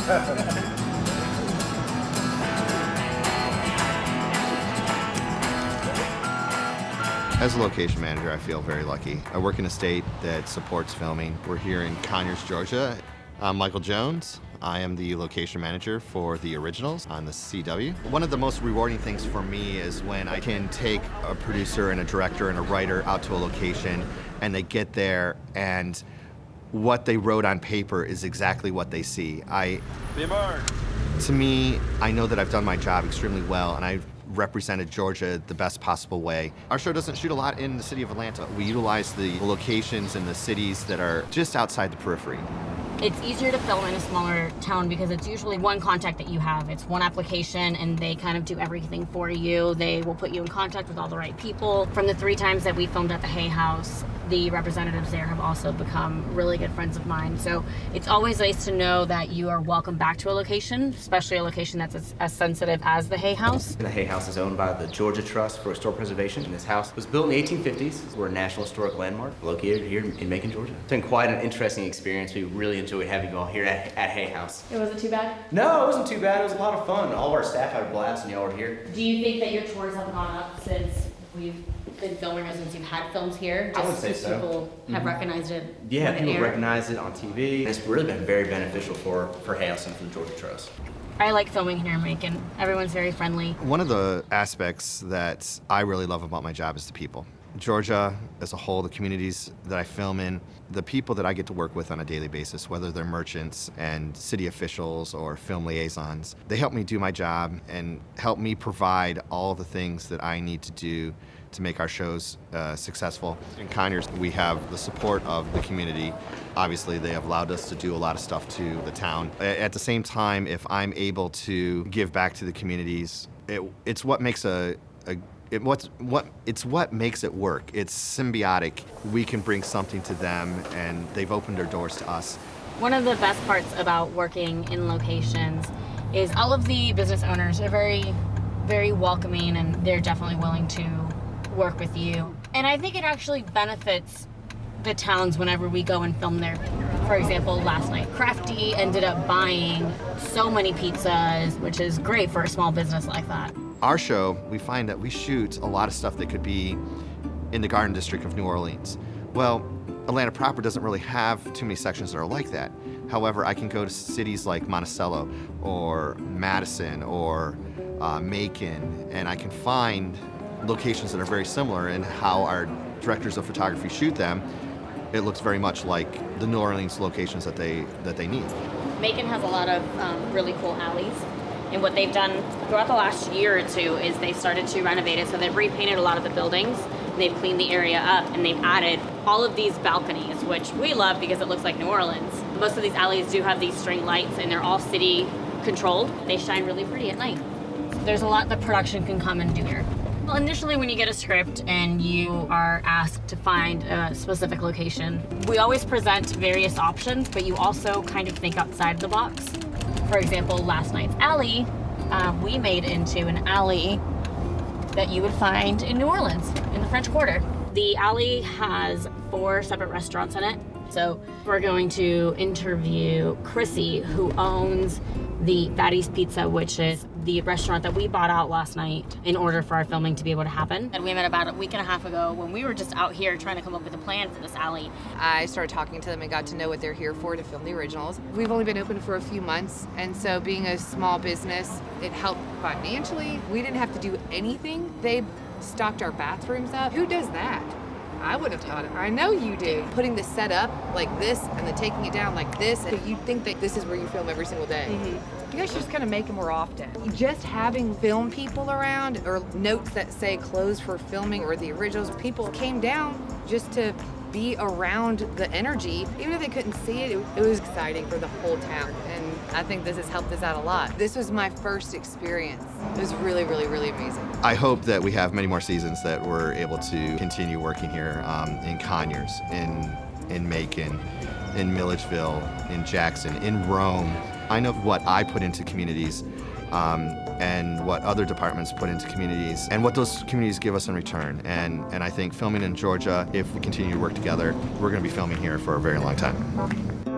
As a location manager, I feel very lucky. I work in a state that supports filming. We're here in Conyers, Georgia. I'm Michael Jones. I am the location manager for the originals on the CW. One of the most rewarding things for me is when I can take a producer and a director and a writer out to a location and they get there and what they wrote on paper is exactly what they see. To me, I know that I've done my job extremely well and I've represented Georgia the best possible way. Our show doesn't shoot a lot in the city of Atlanta. We utilize the locations in the cities that are just outside the periphery. It's easier to film in a smaller town because it's usually one contact that you have. It's one application and they kind of do everything for you. They will put you in contact with all the right people. From the 3 times that we filmed at the Hay House, the representatives there have also become really good friends of mine. So it's always nice to know that you are welcome back to a location, especially a location that's as sensitive as the Hay House. The Hay House is owned by the Georgia Trust for Historic Preservation. And this house was built in the 1850s. We're a National Historic Landmark located here in Macon, Georgia. It's been quite an interesting experience. We really enjoyed having you all here at Hay House. It wasn't too bad? No, it wasn't too bad. It was a lot of fun. All of our staff had a blast and y'all were here. Do you think that your tours have gone up since we've been filming or since you've had films here? I would say so. People have recognized it. Yeah, when it people aired? recognize it on TV. It's really been very beneficial for Hay House and for the Georgia Trust. I like filming here in Macon. Everyone's very friendly. One of the aspects that I really love about my job is the people. Georgia as a whole, the communities that I film in, the people that I get to work with on a daily basis, whether they're merchants and city officials or film liaisons, they help me do my job and help me provide all the things that I need to do to make our shows successful. In Conyers, we have the support of the community. Obviously, they have allowed us to do a lot of stuff to the town. At the same time, if I'm able to give back to the communities, it's what makes it's what makes it work. It's symbiotic. We can bring something to them, and they've opened their doors to us. One of the best parts about working in locations is all of the business owners are very, very welcoming, and they're definitely willing to work with you. And I think it actually benefits the towns whenever we go and film there. For example, last night, Crafty ended up buying so many pizzas, which is great for a small business like that. Our show, we find that we shoot a lot of stuff that could be in the Garden District of New Orleans. Well, Atlanta proper doesn't really have too many sections that are like that. However, I can go to cities like Monticello or Madison or Macon, and I can find locations that are very similar in how our directors of photography shoot them. It looks very much like the New Orleans locations that they need. Macon has a lot of really cool alleys. And what they've done throughout the last year or two is they started to renovate it. So they've repainted a lot of the buildings, and they've cleaned the area up, and they've added all of these balconies, which we love because it looks like New Orleans. Most of these alleys do have these string lights, and they're all city controlled. They shine really pretty at night. There's a lot that production can come and do here. Well, initially when you get a script and you are asked to find a specific location, we always present various options, but you also kind of think outside the box. For example, last night's alley, we made into an alley that you would find in New Orleans, in the French Quarter. The alley has 4 separate restaurants in it. So we're going to interview Chrissy, who owns the Fatty's Pizza, which is the restaurant that we bought out last night in order for our filming to be able to happen. And we met about a week and a half ago when we were just out here trying to come up with a plan for this alley. I started talking to them and got to know what they're here for, to film the originals. We've only been open for a few months, and so being a small business, it helped financially. We didn't have to do anything. They stocked our bathrooms up. Who does that? I would have taught it. I know you did. Putting the set up like this and then taking it down like this, and you'd think that this is where you film every single day. Mm-hmm. You guys should just kind of make them more often. Just having film people around, or notes that say closed for filming, or the originals, people came down just to be around the energy. Even if they couldn't see it, it was exciting for the whole town. And I think this has helped us out a lot. This was my first experience. It was really, really, really amazing. I hope that we have many more seasons that we're able to continue working here in Conyers, in Macon, in Milledgeville, in Jackson, in Rome. I know what I put into communities and what other departments put into communities and what those communities give us in return. And I think filming in Georgia, if we continue to work together, we're going to be filming here for a very long time.